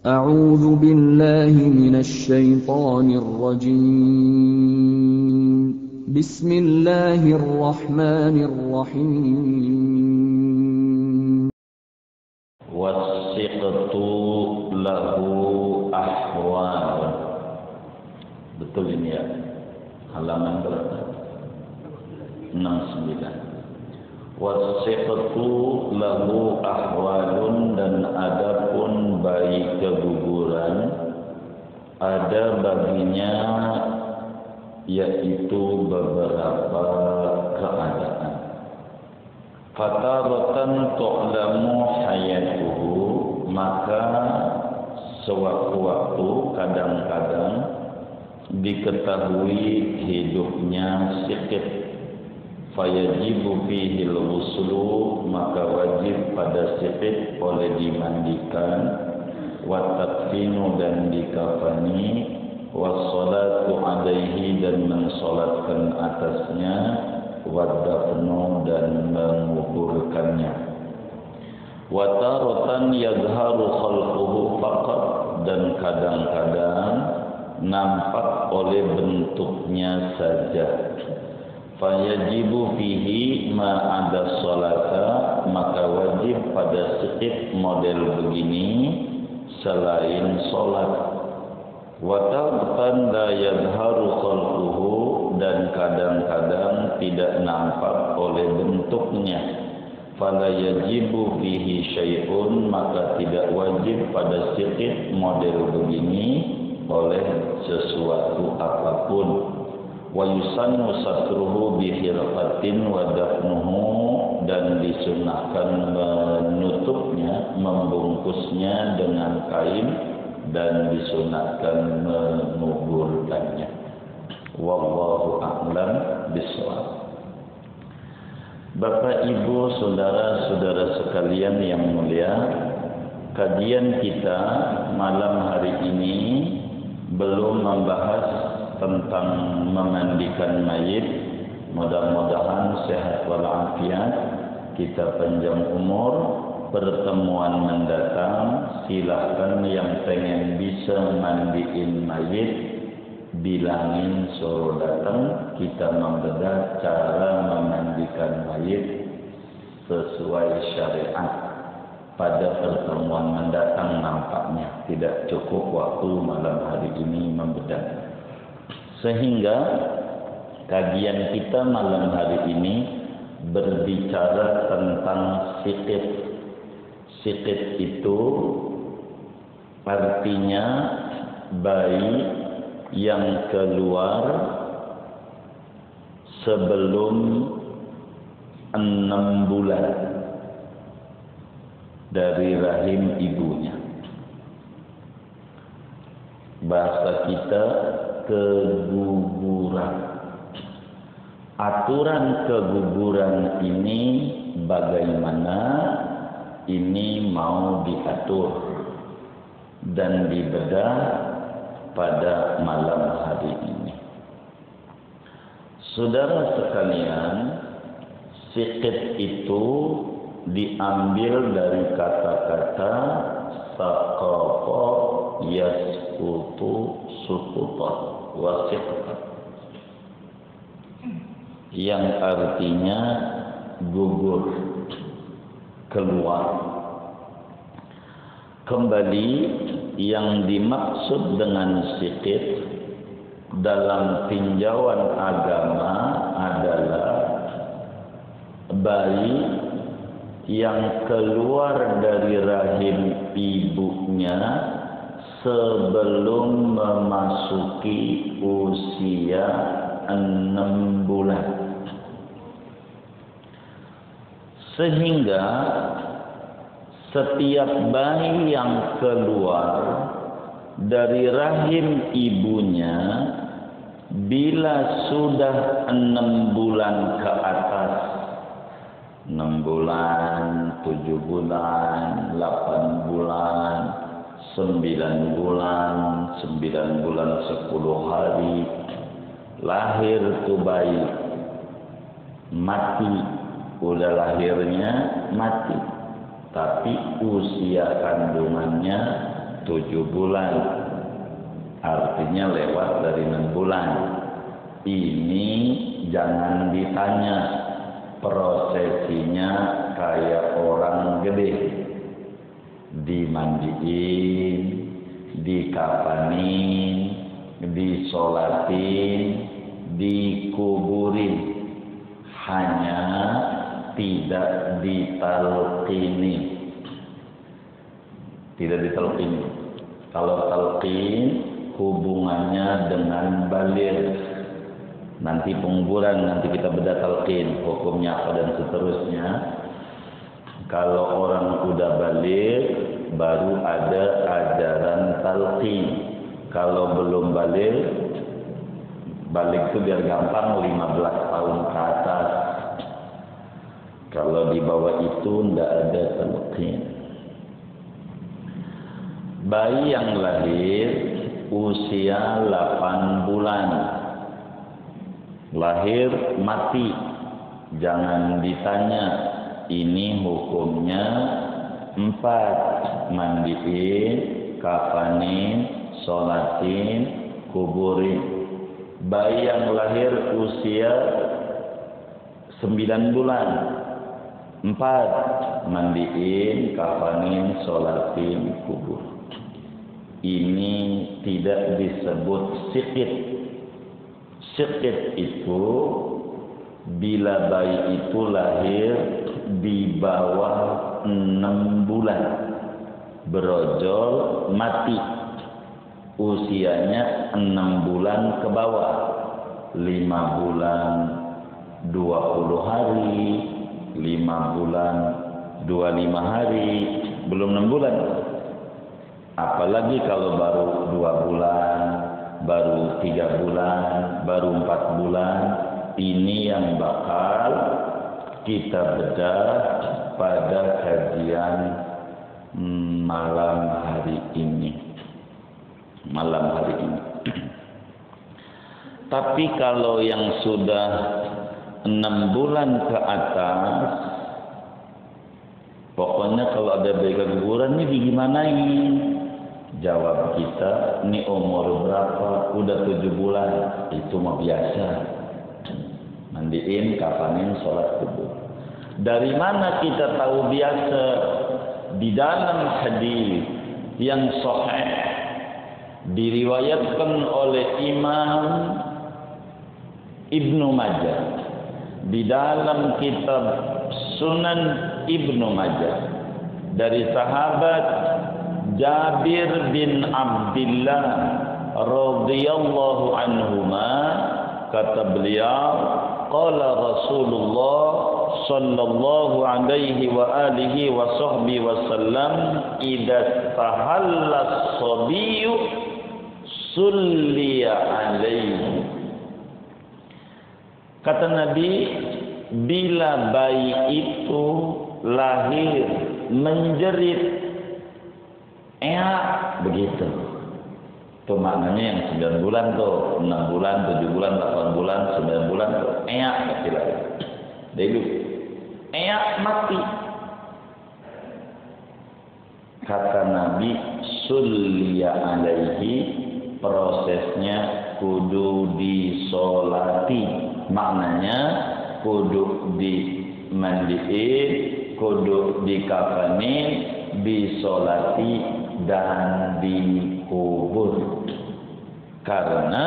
أعوذ بالله من الشيطان الرجيم بسم الله الرحمن الرحيم والسقط له أحوال. Betul ini ya, halaman berapa? 69. Wasiqtu lahu ahwalun, dan adapun bayi keguguran ada baginya yaitu beberapa keadaan. Fataratan tu'lamu hayatuhu, maka sewaktu-waktu kadang-kadang diketahui hidupnya siqit. Fayajibu fihi al-ghuslu, maka wajib pada siqit oleh dimandikan, wa takfinu, dan dikafani, wa salatu alaihi, dan mensolatkan atasnya, wa dafnu, dan menguburkannya. Wa taratan yadharu khalquhu faqat, dan kadang-kadang nampak oleh bentuknya saja. Fayajibu fihi ma'ada sholata, maka wajib pada siqit model begini selain sholat. Wa taratan la yadharu khalquhu, dan kadang-kadang tidak nampak oleh bentuknya. Fala yajibu fihi syai'un, maka tidak wajib pada siqit model begini oleh sesuatu apapun. Wa yusannu satruhu bihirfatin wa dafnuhu, dan disunahkan menutupnya, membungkusnya dengan kain, dan disunahkan menguburkannya. Wallahu a'lam bishawab. Bapak, Ibu, saudara-saudara sekalian yang mulia, kajian kita malam hari ini belum membahas tentang memandikan mayit. Mudah-mudahan sehat walafiat, kita panjang umur. Pertemuan mendatang silahkan yang pengen bisa mandiin mayit, bilangin suruh datang, kita membedah cara memandikan mayit sesuai syariat. Pada pertemuan mendatang nampaknya tidak cukup waktu malam hari ini membedah. Sehingga kajian kita malam hari ini berbicara tentang siqit. Siqit itu artinya bayi yang keluar sebelum 6 bulan dari rahim ibunya. Bahasa kita keguguran. Aturan keguguran ini bagaimana? Ini mau diatur dan dibedah pada malam hari ini. Saudara sekalian, siqit itu diambil dari kata-kata saqaqa yasqutu suqutan wasiqatan, yang artinya gugur, keluar. Kembali, yang dimaksud dengan siqit dalam tinjauan agama adalah bayi yang keluar dari rahim ibunya sebelum memasuki usia 6 bulan. Sehingga setiap bayi yang keluar dari rahim ibunya bila sudah 6 bulan ke atas, 6 bulan, 7 bulan, 8 bulan, 9 bulan, 9 bulan 10 hari, lahir tuh bayi, mati, udah lahirnya mati, tapi usia kandungannya 7 bulan, artinya lewat dari 6 bulan. Ini jangan ditanya, prosesinya kayak orang gede, dimandiin, dikafanin, disolatin, dikuburin, hanya tidak ditalqini. Tidak ditalqini. Kalau talqin hubungannya dengan baligh. Nanti penguburan, nanti kita bedah talqin, hukumnya apa dan seterusnya. Kalau orang udah baligh, baru ada ajaran talqin. Kalau belum baligh, balik itu biar gampang 15 tahun ke atas. Kalau di bawah itu tidak ada talqin. Bayi yang lahir usia 8 bulan, lahir mati, jangan ditanya. Ini hukumnya 4, mandiin, kafanin, sholatin, kuburin. Bayi yang lahir usia 9 bulan, 4, mandiin, kafanin, sholatin, kubur. Ini tidak disebut sikit. Sikit itu bila bayi itu lahir di bawah 6 bulan, berojol mati, usianya 6 bulan ke bawah, 5 bulan 20 hari, 5 bulan 25 hari, belum 6 bulan. Apalagi kalau baru 2 bulan, baru 3 bulan, baru 4 bulan, ini yang bakal kita bedah pada kajian malam hari ini. Tapi kalau yang sudah 6 bulan ke atas, pokoknya kalau ada bayi keguguran ini digimanain? Jawab kita, ini umur berapa? Udah 7 bulan. Itu mah biasa. Mandiin, kafanin, sholat kubur. Dari mana kita tahu biasa? Di dalam hadis yang sahih diriwayatkan oleh Imam Ibnu Majah di dalam kitab Sunan Ibnu Majah dari sahabat Jabir bin Abdullah radhiyallahu anhuma, kata beliau, qala Rasulullah sallallahu alaihi wa alihi wa sahbihi wasallam, idza tahalla as-sabiyyu sulliya alaihi. Kata Nabi, bila bayi itu lahir menjerit, begitu. Itu maknanya yang 9 bulan tuh, 6 bulan, 7 bulan, 8 bulan, 9 bulan tuh, mati lagi. Dulu, mati. Kata Nabi, sulliya alaihi, prosesnya kudu disolati. Maknanya kudu dimandiin, kudu dikafanin, disolati, dan dikubur, karena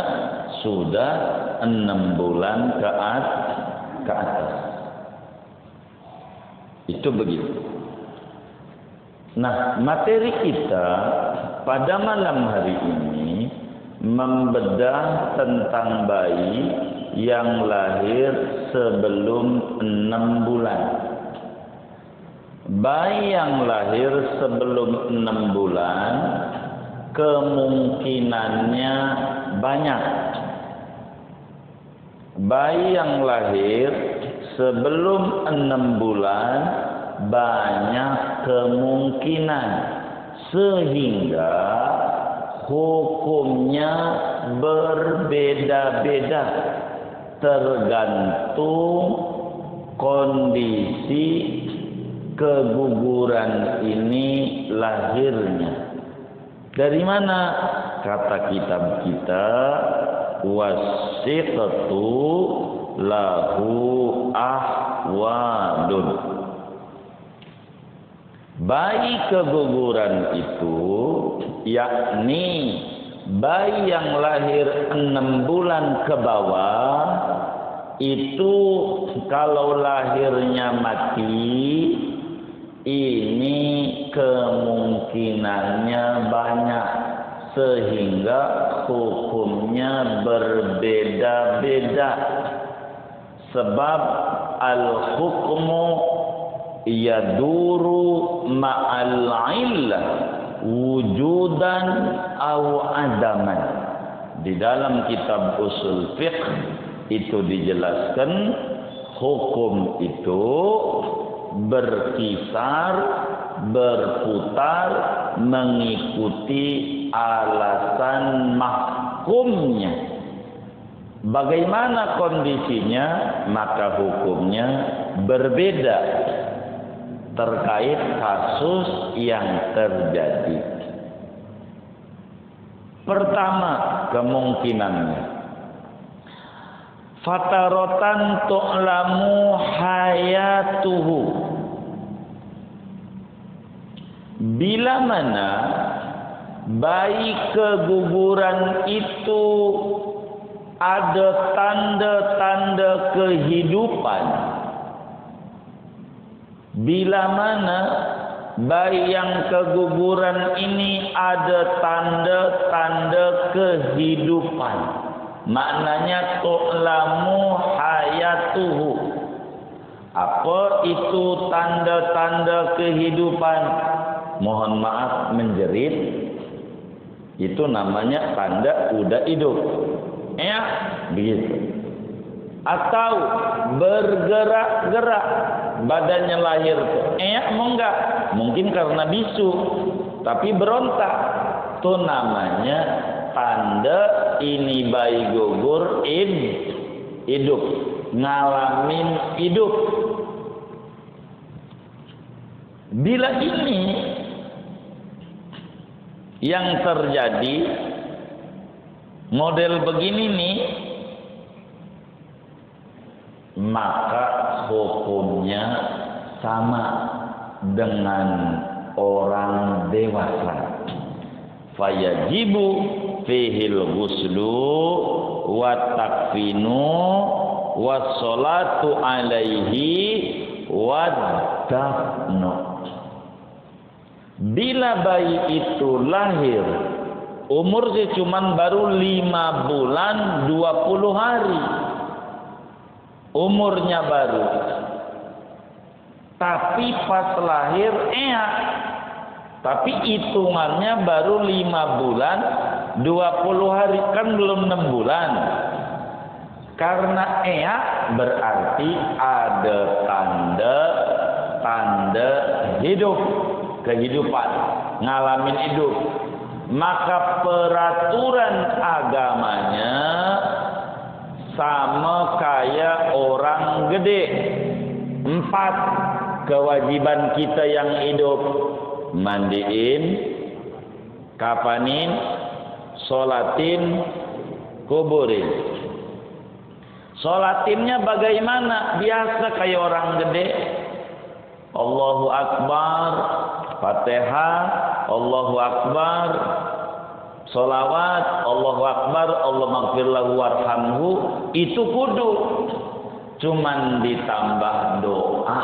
sudah 6 bulan ke atas. Itu begitu. Nah, materi kita pada malam hari ini membedah tentang bayi yang lahir sebelum 6 bulan. Bayi yang lahir sebelum 6 bulan kemungkinannya banyak. Bayi yang lahir sebelum 6 bulan banyak kemungkinan, sehingga hukumnya berbeda-beda tergantung kondisi keguguran ini lahirnya. Dari mana? Kata kitab kita, wasiqatu lahu ahwadun. Bayi keguguran itu yakni bayi yang lahir 6 bulan ke bawah itu kalau lahirnya mati ini kemungkinannya banyak sehingga hukumnya berbeda-beda. Sebab al-hukmu yaduru ma'al illah wujudan au adaman. Di dalam kitab usul fiqh itu dijelaskan hukum itu berkisar, berputar mengikuti alasan mahkumnya. Bagaimana kondisinya, maka hukumnya berbeda terkait kasus yang terjadi. Pertama, kemungkinannya fataratan tu'lamu hayatuhu, bila mana bayi keguguran itu ada tanda-tanda kehidupan, bila mana bayi yang keguguran ini ada tanda-tanda kehidupan, maknanya tu'lamu hayatuhu. Apa itu tanda-tanda kehidupan? Mohon maaf menjerit, itu namanya tanda udah hidup. Ya, begitu. Atau bergerak-gerak, badannya lahir tuh. Enggak, mungkin karena bisu, tapi berontak. Itu namanya tanda ini bayi gugur hidup, ngalamin hidup. Bila ini yang terjadi model begini nih, maka hukumnya sama dengan orang dewasa. Fayajibu fihil ghuslu wa takfinu wa sholatu alaihi wa dafnu. Bila bayi itu lahir umurnya cuman baru 5 bulan 20 hari umurnya baru, tapi pas lahir tapi hitungannya baru 5 bulan 20 hari, kan belum 6 bulan. Karena berarti ada tanda hidup, kehidupan, ngalamin hidup. Maka peraturan agamanya sama kayak orang gede. 4 kewajiban kita yang hidup: mandiin, kapanin, sholatin, kuburin. Sholatinnya bagaimana? Biasa kayak orang gede. Allahu Akbar, Fatihah, Allahu Akbar, sholawat, Allahu Akbar, Allah maghfir lahu warhamhu, itu kudu. Cuman ditambah doa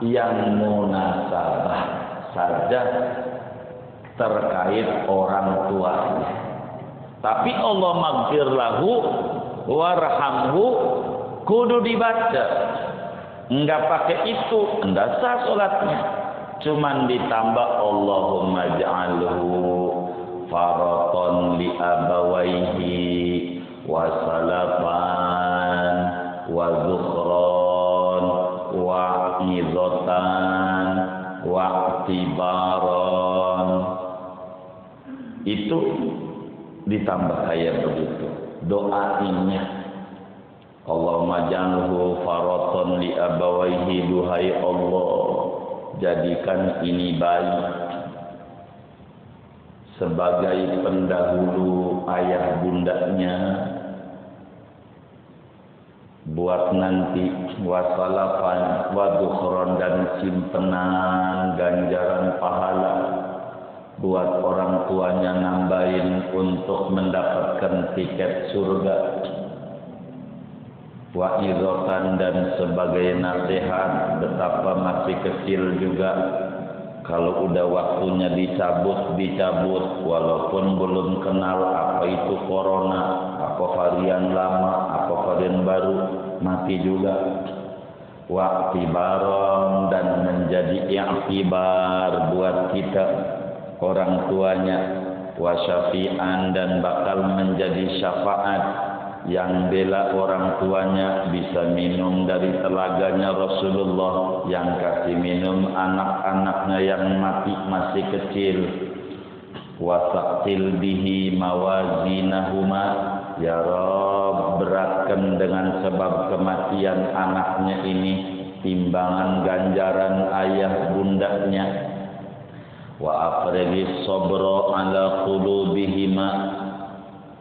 yang munasabah saja terkait orang tuanya. Tapi Allah maghfir lahu warhamhu kudu dibaca. Enggak pakai itu, enggak sah salatnya. Cuman ditambah Allahumma ja'alhu faraton li abawaihi wa salafan wa zukhran wa izatan wa tibaran. Itu ditambah kayak begitu doanya. Allahumma ja'alhu faraton li abawaihi, duhai Allah, jadikan ini bayi sebagai pendahulu ayah bundanya, buat nanti wasalafan wadukhron dan simpenan ganjaran pahala buat orang tuanya nambahin untuk mendapatkan tiket surga, wa'idhatan dan sebagai nasihat betapa masih kecil juga kalau udah waktunya dicabut walaupun belum kenal apa itu corona, apa varian lama, apa varian baru, mati juga. Wa'tibaron dan menjadi i'tibar buat kita orang tuanya, wasyafi'an dan bakal menjadi syafaat yang bela orang tuanya bisa minum dari telaganya Rasulullah, yang kasih minum anak-anaknya yang masih kecil. Wasaqil bihi mawazinahuma, ya Rabb, beratkan dengan sebab kematian anaknya ini timbangan ganjaran ayah bundanya. Wa afrighis sabra ala qulubihima,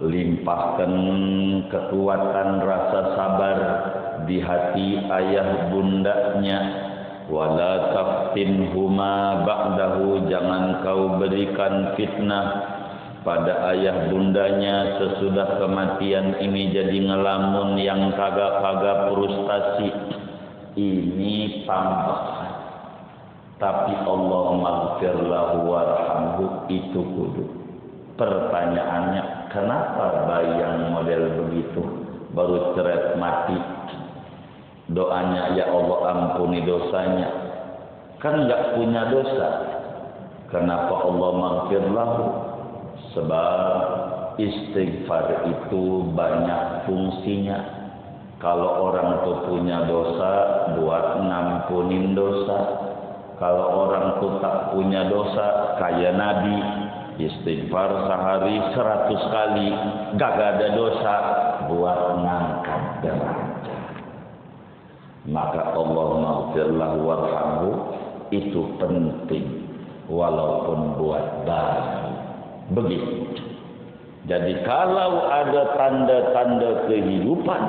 limpahkan kekuatan rasa sabar di hati ayah bundanya. Wala taftinhuma ba'dahu, jangan kau berikan fitnah pada ayah bundanya sesudah kematian ini jadi ngelamun yang kagak-kagak frustasi. Ini tambahan. Tapi Allah maghfir lahu warhamhu itu kudu. Pertanyaannya, kenapa bayi yang model begitu baru ceret mati doanya ya Allah ampuni dosanya, kan nggak punya dosa? Kenapa Allah maghfir lahu? Sebab istighfar itu banyak fungsinya. Kalau orang tuh punya dosa buat ngampunin dosa. Kalau orang tuh tak punya dosa kayak Nabi, istighfar sehari 100 kali, gak ada dosa buat ngangkat derajat. Maka Allah maghfirlahu warhamhu itu penting walaupun buat bayi. Begitu. Jadi kalau ada tanda-tanda kehidupan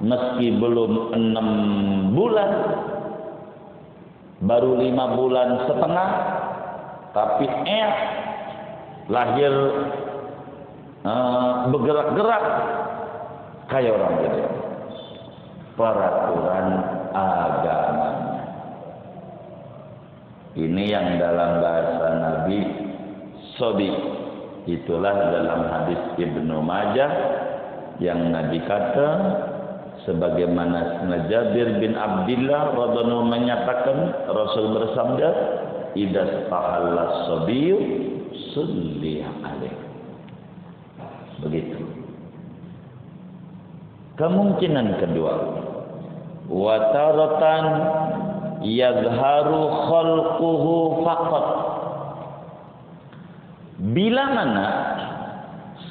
meski belum 6 bulan, baru 5 bulan setengah, tapi lahir bergerak-gerak kayak orang gede. Peraturan agamanya. Ini yang dalam bahasa Nabi sobi. Itulah dalam hadis Ibnu Majah yang Nabi kata, sebagaimana Jabir bin Abdullah radhiyallahu anhu menyatakan, Rasul bersabda, "Idza tahalla sabiy sulli alaih." Begitu. Kemungkinan kedua, wa taratan yazharu khalquhu faqat. Bila mana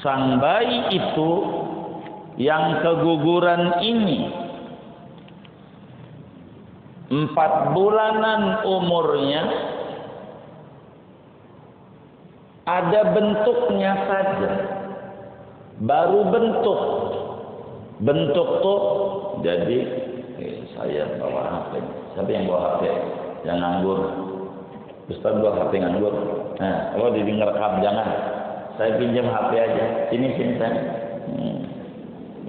sang bayi itu yang keguguran ini 4 bulanan umurnya, ada bentuknya saja, baru bentuk tuh jadi saya bawa HP. Siapa yang bawa HP? Yang nganggur. Ustaz bawa HP nganggur. Nah, kalau direkam jangan. Saya pinjam HP aja. Sini saya.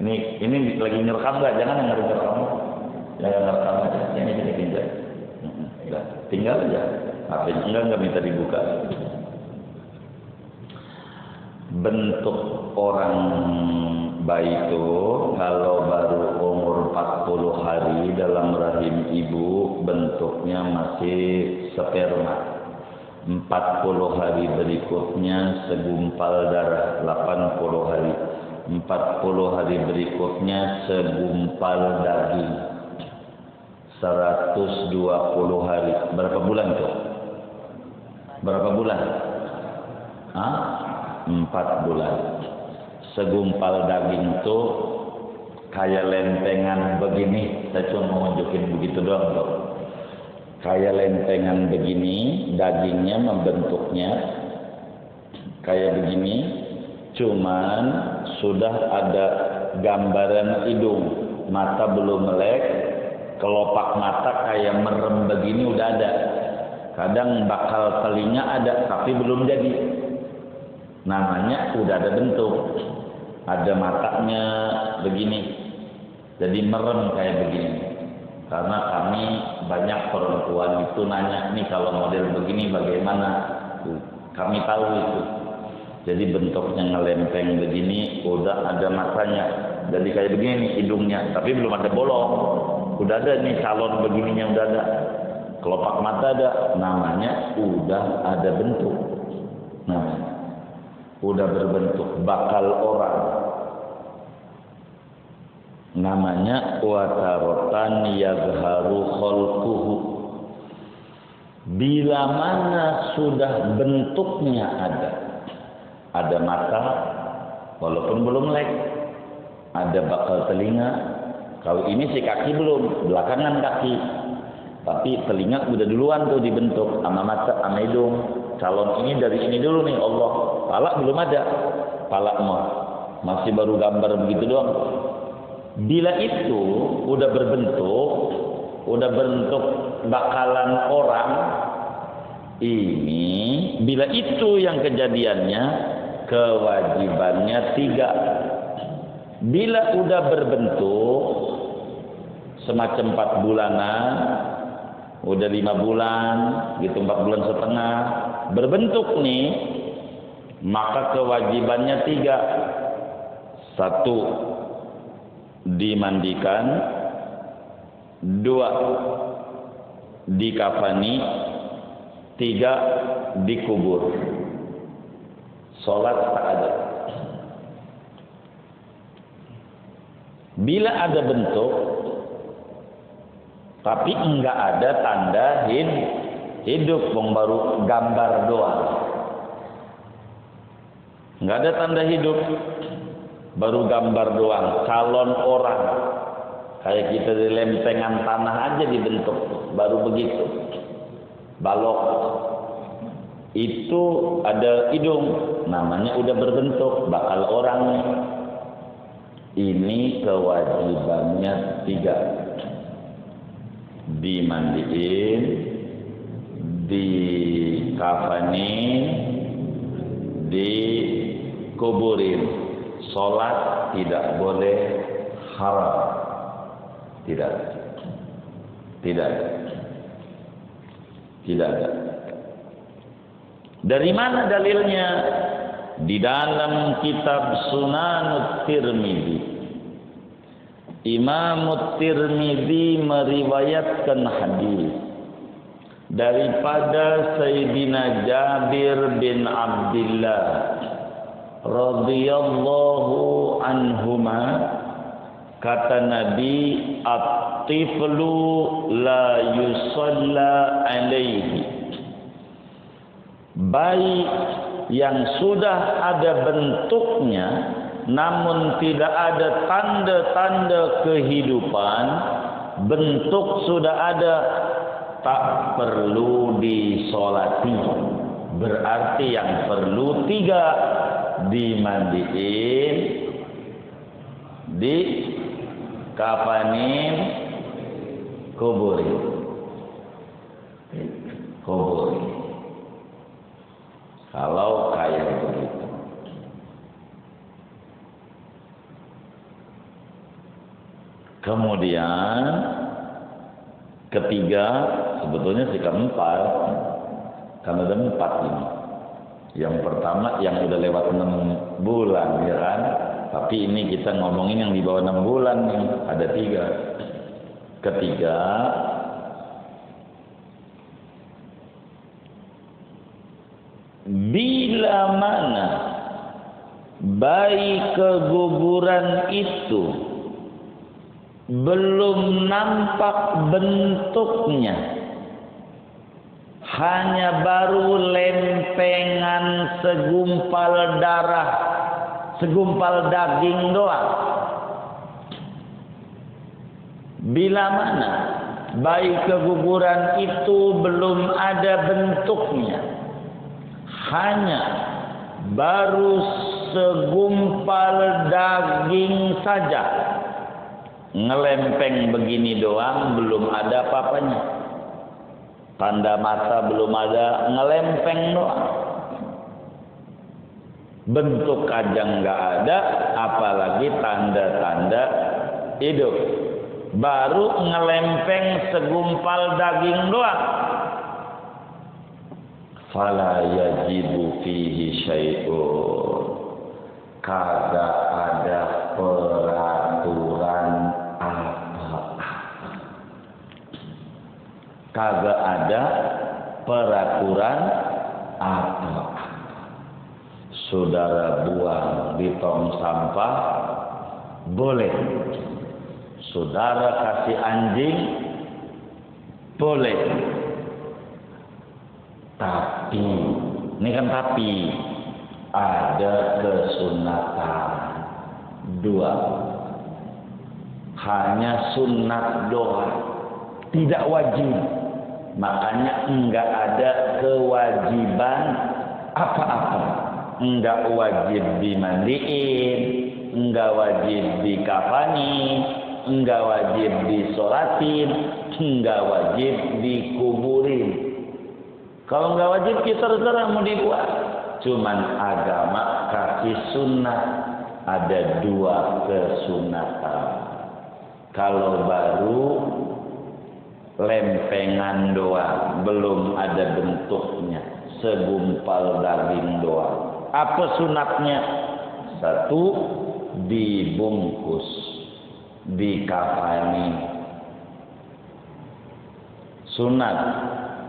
Ini lagi ngerekam nggak? Jangan yang ngerekam. Jangan ngerekam aja. Ini pinjam. Tinggal aja. HP-nya enggak minta dibuka. Bentuk orang bayi itu kalau baru umur 40 hari dalam rahim ibu, bentuknya masih sperma. 40 hari berikutnya segumpal darah. 80 hari. 40 hari berikutnya segumpal daging. 120 hari. Berapa bulan tuh? Berapa bulan? 4 bulan. Segumpal daging tuh kayak lempengan begini. Saya cuma mau nunjukin begitu doang tuh. Kayak lempengan begini, dagingnya membentuknya kayak begini, cuman sudah ada gambaran hidung, mata belum melek, kelopak mata kayak merem begini udah ada. Kadang bakal telinga ada tapi belum jadi. Namanya udah ada bentuk. Ada matanya begini. Jadi merem kayak begini. Karena kami banyak perempuan itu nanya, nih kalau model begini bagaimana? Kami tahu itu. Jadi bentuknya ngelempeng begini, udah ada matanya. Jadi kayak begini nih hidungnya, tapi belum ada bolong. Udah ada nih calon begininya udah ada. Kelopak mata ada, namanya udah ada bentuk. Nah, udah berbentuk bakal orang. Namanya watarotan yazharu khalquhu. Bila mana sudah bentuknya ada mata walaupun belum melek, ada bakal telinga. Kalau ini si kaki belum, belakangan kaki, tapi telinga udah duluan tuh dibentuk sama mata sama hidung. Calon ini dari ini dulu nih Allah. Pala belum ada, pala masih baru gambar begitu doang. Bila itu udah berbentuk bakalan orang, ini bila itu yang kejadiannya, kewajibannya 3. Bila udah berbentuk semacam 4 bulanan, udah 5 bulan, gitu 4 bulan setengah, berbentuk nih, maka kewajibannya 3. 1, dimandikan. 2, dikafani. 3, dikubur. Sholat tak ada. Bila ada bentuk tapi enggak ada tanda hidup, baru gambar doang. Enggak ada tanda hidup, baru gambar doang. Calon orang kayak kita di lempengan tanah aja dibentuk, baru begitu. Balok itu ada hidung, namanya udah berbentuk, bakal orang. Ini kewajibannya 3. Dimandiin, dikafanin, dikuburin. Sholat tidak boleh haram. Tidak ada. Dari mana dalilnya? Di dalam kitab Sunanut Tirmidzi, Imam Tirmidzi meriwayatkan hadis daripada Sayyidina Jabir bin Abdullah radhiyallahu anhuma, kata Nabi, at-tiflu la yusalla alaihi. Bayi yang sudah ada bentuknya namun tidak ada tanda-tanda kehidupan, bentuk sudah ada, tak perlu disolati. Berarti yang perlu 3, dimandiin, dikafanin, kuburin. Kalau kayak begitu. Kemudian ketiga, sebetulnya sikap 4. Karena ada 4 ini. Yang pertama yang udah lewat 6 bulan, ya kan? Tapi ini kita ngomongin yang di bawah 6 bulan nih, ada 3. Ketiga, bila mana bayi keguguran itu belum nampak bentuknya, hanya baru lempengan segumpal darah, segumpal daging doang. Bila mana bayi keguguran itu belum ada bentuknya, hanya baru segumpal daging saja, ngelempeng begini doang, belum ada apa-apanya, tanda mata belum ada, ngelempeng doang, bentuk aja nggak ada, apalagi tanda-tanda hidup, baru ngelempeng segumpal daging doang. Fala yajibu fihi syai'un, kagak ada peraturan apa-apa, kagak ada peraturan apa-apa. Saudara buang di tong sampah boleh, saudara kasih anjing boleh. Tapi, ini kan tapi, ada kesunatan dua, hanya sunat doang, tidak wajib. Makanya enggak ada kewajiban apa-apa, enggak wajib dimandiin, enggak wajib dikafani, enggak wajib disolatin, enggak wajib dikuburin. Kalau nggak wajib kita terserah mau dibuat. Cuman agama kasih sunnah, ada dua kesunatan. Kalau baru lempengan doang, belum ada bentuknya, segumpal daging doang. Apa sunatnya? Satu, dibungkus, dikafani, sunat.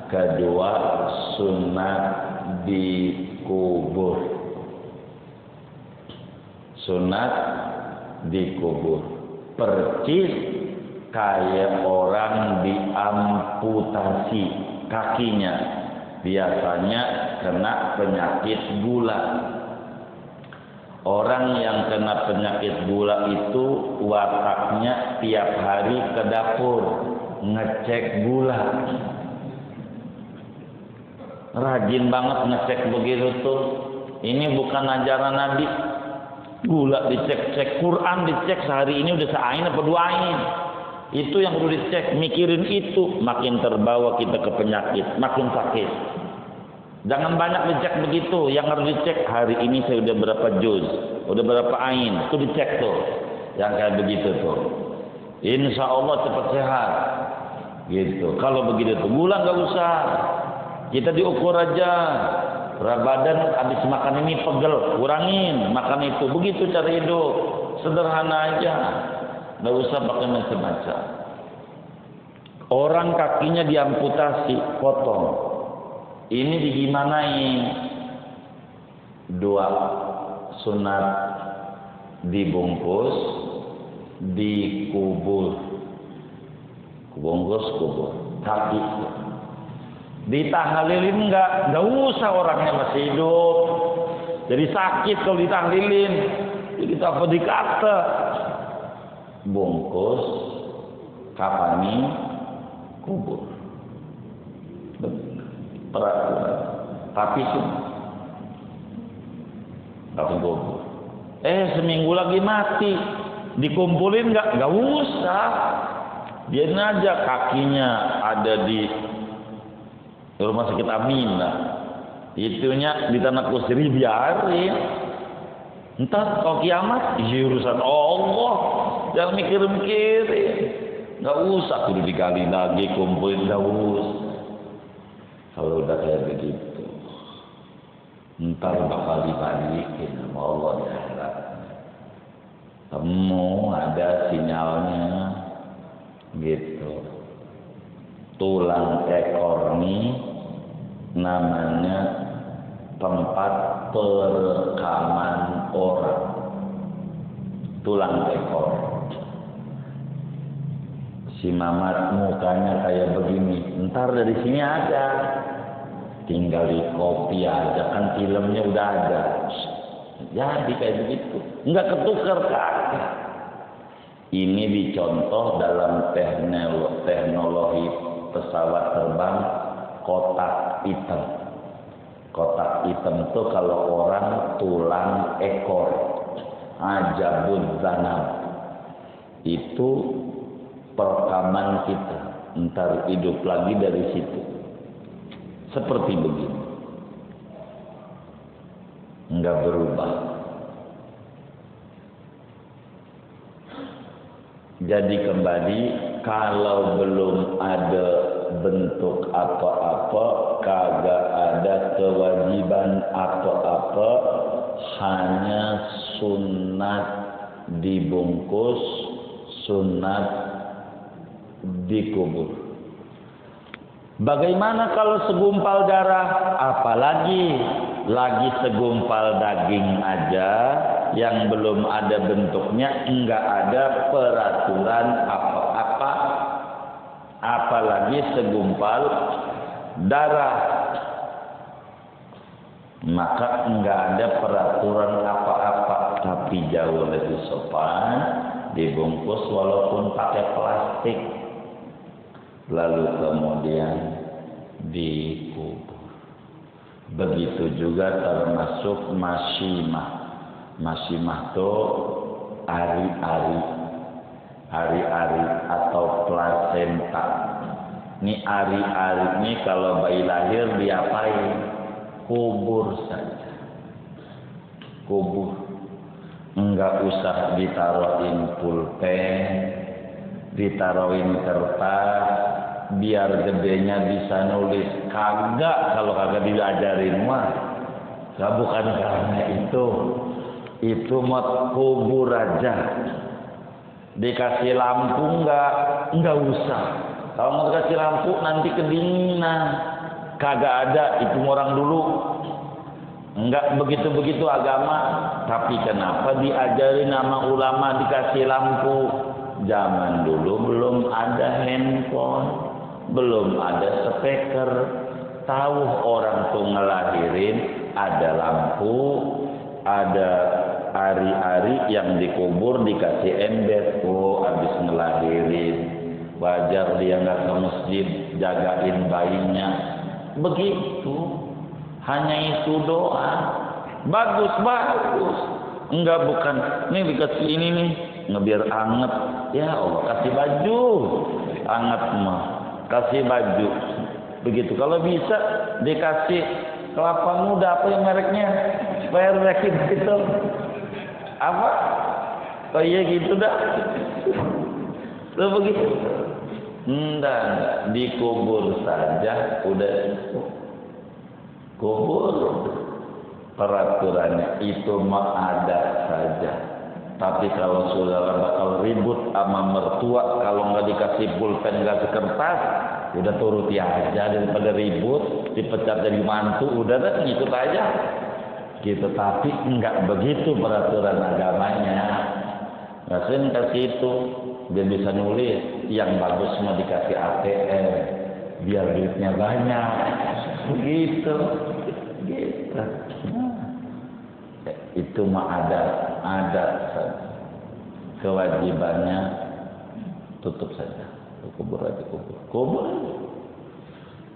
Kedua, sunat dikubur. Sunat dikubur. Percis kayak orang diamputasi kakinya. Biasanya kena penyakit gula. Orang yang kena penyakit gula itu wataknya tiap hari ke dapur ngecek gula. Rajin banget ngecek begitu tuh. Ini bukan ajaran Nabi. Gula dicek-cek, Quran dicek, sehari ini udah seain apa dua ain. Itu yang perlu dicek, mikirin itu, makin terbawa kita ke penyakit, makin sakit. Jangan banyak dicek begitu, yang harus dicek hari ini saya udah berapa juz, udah berapa ain, itu dicek tuh. Yang kayak begitu tuh. Insya Allah cepat sehat. Gitu. Kalau begitu tuh, gula nggak usah. Kita diukur aja, berat badan habis makan ini pegel, kurangin makan itu. Begitu cara hidup, sederhana aja, nggak usah pakai macam-macam. Orang kakinya diamputasi, potong. Ini digimanain? Dua, sunat dibungkus, dikubur, bungkus kubur, kaki. Ditahlilin enggak usah, orangnya masih hidup. Jadi sakit kalau ditahlilin. Kita apa dikata? Bungkus, kafani, kubur. Peraturan. Tapi enggak kubur. Seminggu lagi mati. Dikumpulin enggak usah. Biarin aja kakinya ada di rumah sakit Aminah, itunya di tanah kusri, biarin. Entar kalau kiamat, urusan Allah, jangan mikir-mikirin. Nggak usah kudu digali lagi, kumpulin, nggak usah. Kalau udah kayak begitu, entar bakal dibalikin sama Allah di akhirat. Kamu ada sinyalnya, gitu. Tulang ekor ini namanya tempat perekaman orang. Tulang ekor. Si Mamat mukanya kayak begini, ntar dari sini ada, tinggal di copy aja, kan filmnya udah ada. Jadi kayak begitu, nggak ketukar kagak. Ini dicontoh dalam teknologi pesawat terbang kotak hitam. Kotak hitam itu kalau orang tulang ekor, ajabud zanab, itu perekaman kita, entar hidup lagi dari situ. Seperti begini, enggak berubah. Jadi kembali, kalau belum ada bentuk apa-apa, kagak ada kewajiban apa-apa, hanya sunat dibungkus, sunat dikubur. Bagaimana kalau segumpal darah? Apalagi lagi segumpal daging aja yang belum ada bentuknya, enggak ada peraturan apa-apa, apalagi segumpal darah. Maka enggak ada peraturan apa-apa, tapi jauh lebih sopan dibungkus walaupun pakai plastik, lalu kemudian dikubur. Begitu juga termasuk masyimah. Masyimah itu ari-ari atau plasenta. Ini ari-ari ini kalau bayi lahir diapain? Kubur saja. Kubur. Enggak usah ditaruhin pulpen, ditaruhin kertas, biar gedenya bisa nulis. Kagak, kalau kagak diajarin mah. Bukan karena itu mah kubur aja. Dikasih lampu enggak usah. Kalau mau dikasih lampu nanti kedinginan. Kagak ada, itu orang dulu. Enggak begitu-begitu agama. Tapi kenapa diajarin nama ulama dikasih lampu? Zaman dulu belum ada handphone, belum ada speaker. Tahu orang tuh ngelahirin, ada lampu, ada ari-ari yang dikubur dikasih ember. Oh, habis ngelahirin, wajar dia nggak ke masjid jagain bayinya. Begitu, hanya itu doa. Bagus. Enggak, bukan. Nih dikasih ini nih, ngebiar anget. Ya Allah, kasih baju anget mah, kasih baju. Begitu. Kalau bisa dikasih kelapa muda, apa yang mereknya? Supaya rekin gitu. Apa? Oh iya gitu dah. Lo begitu. Enggak, dikubur saja udah itu. Kubur. Peraturannya itu mah ada saja. Tapi kalau saudara bakal ribut sama mertua, kalau nggak dikasih pulpen, nggak kertas, udah turuti aja daripada ribut, dipecat jadi mantu, udah deh ngikut aja. Gitu. Tapi nggak begitu peraturan agamanya. Rasulullah kasih itu, biar bisa nulis. Yang bagus mau dikasih ATM, biar duitnya banyak. Begitu. Gitu. Itu mah ada kewajibannya, tutup saja, kubur aja, kubur.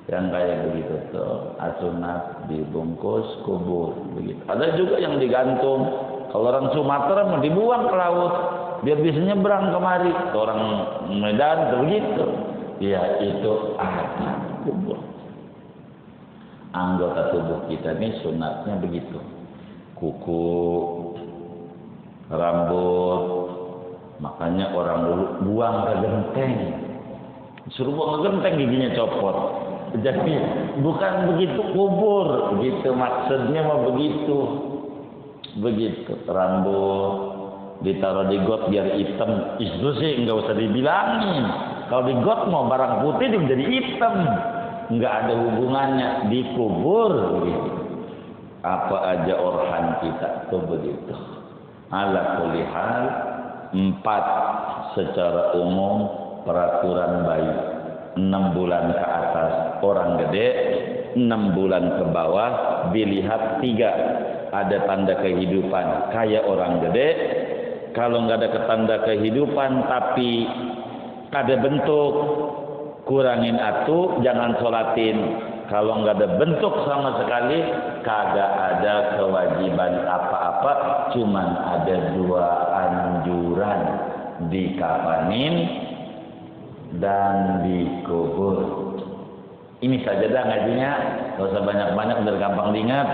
Yang kayak begitu tuh, asunat dibungkus, kubur begitu. Ada juga yang digantung. Kalau orang Sumatera mau dibuang ke laut, biar bisa nyebrang kemari. Orang Medan begitu. Ya itu ada kubur. Anggota tubuh kita ini sunatnya begitu. Kuku, rambut, makanya orang dulu buang ke genteng, suruh buang ke genteng giginya copot. Jadi bukan begitu kubur, gitu maksudnya mah begitu. Rambut ditaruh di got biar hitam, itu sih nggak usah dibilangin. Kalau di got mau barang putih dia menjadi hitam, nggak ada hubungannya, dikubur gitu. Apa aja orhan kita tuh begitu. Ala kulli hal, 4 secara umum peraturan bayi. 6 bulan ke atas orang gede, 6 bulan ke bawah dilihat 3 ada tanda kehidupan kayak orang gede. Kalau nggak ada tanda kehidupan tapi ada bentuk, kurangin atuh, jangan sholatin. Kalau nggak ada bentuk sama sekali, kagak ada kewajiban apa-apa, cuman ada 2 anjuran, dikafanin dan dikubur. Ini saja dah ngajinya, nggak usah banyak-banyak, biar gampang diingat.